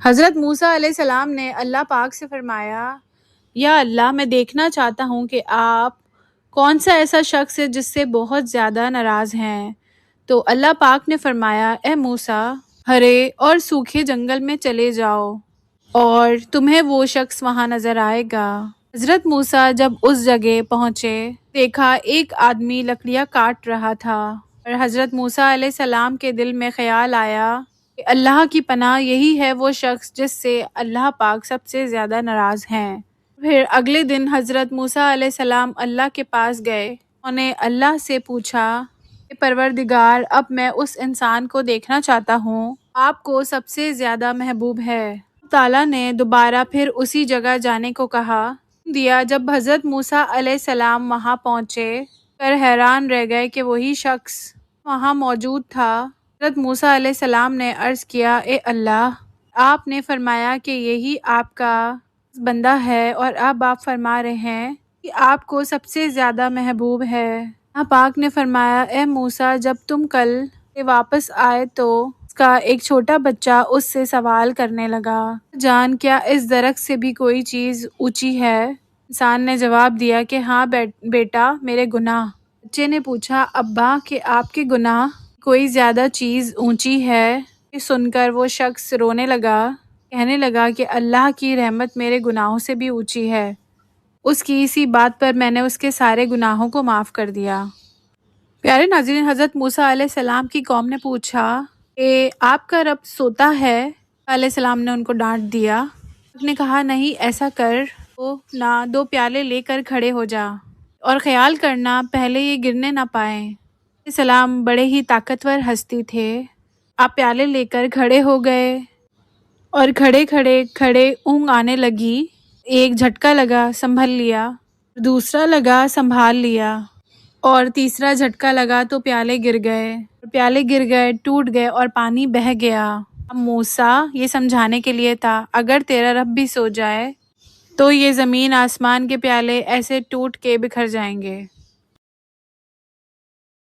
حضرت موسیٰ علیہ السلام نے اللہ پاک سے فرمایا، یا اللہ، میں دیکھنا چاہتا ہوں کہ آپ کون سا ایسا شخص ہے جس سے بہت زیادہ ناراض ہیں۔ تو اللہ پاک نے فرمایا، اے موسیٰ، ہرے اور سوکھے جنگل میں چلے جاؤ اور تمہیں وہ شخص وہاں نظر آئے گا۔ حضرت موسیٰ جب اس جگہ پہنچے، دیکھا ایک آدمی لکڑیاں کاٹ رہا تھا، اور حضرت موسیٰ علیہ السلام کے دل میں خیال آیا کہ اللہ کی پناہ، یہی ہے وہ شخص جس سے اللہ پاک سب سے زیادہ ناراض ہیں۔ پھر اگلے دن حضرت موسیٰ علیہ السلام اللہ کے پاس گئے۔ انہوں نے اللہ سے پوچھا کہ پروردگار، اب میں اس انسان کو دیکھنا چاہتا ہوں آپ کو سب سے زیادہ محبوب ہے۔ تعالیٰ نے دوبارہ پھر اسی جگہ جانے کو کہا دیا۔ جب حضرت موسیٰ علیہ السلام وہاں پہنچے کر حیران رہ گئے کہ وہی شخص وہاں موجود تھا۔ حضرت موسیٰ علیہ السلام نے عرض کیا، اے اللہ، آپ نے فرمایا کہ یہی آپ کا بندہ ہے، اور اب آپ فرما رہے ہیں کہ آپ کو سب سے زیادہ محبوب ہے۔ اللہ پاک نے فرمایا، اے موسیٰ، جب تم کل سے واپس آئے تو اس کا ایک چھوٹا بچہ اس سے سوال کرنے لگا، جان، کیا اس درخت سے بھی کوئی چیز اونچی ہے؟ انسان نے جواب دیا کہ ہاں بیٹا، میرے گناہ۔ بچے نے پوچھا، ابا، کہ آپ کے گناہ کوئی زیادہ چیز اونچی ہے؟ یہ سن کر وہ شخص رونے لگا، کہنے لگا کہ اللہ کی رحمت میرے گناہوں سے بھی اونچی ہے۔ اس کی اسی بات پر میں نے اس کے سارے گناہوں کو معاف کر دیا۔ پیارے ناظرین، حضرت موسیٰ علیہ السلام کی قوم نے پوچھا کہ آپ کا رب سوتا ہے؟ علیہ السلام نے ان کو ڈانٹ دیا۔ آپ نے کہا، نہیں، ایسا کر تو نہ، 2 پیالے لے کر کھڑے ہو جا، اور خیال کرنا پہلے یہ گرنے نہ پائیں۔ علیہ السلام بڑے ہی طاقتور ہستی تھے۔ آپ پیالے لے کر کھڑے ہو گئے، اور کھڑے اونگ آنے لگی۔ ایک جھٹکا لگا، سنبھل لیا، دوسرا لگا، سنبھال لیا، اور تیسرا جھٹکا لگا تو پیالے گر گئے، ٹوٹ گئے اور پانی بہہ گیا۔ اب موسیٰ یہ سمجھانے کے لیے تھا، اگر تیرا رب بھی سو جائے تو یہ زمین آسمان کے پیالے ایسے ٹوٹ کے بکھر جائیں گے۔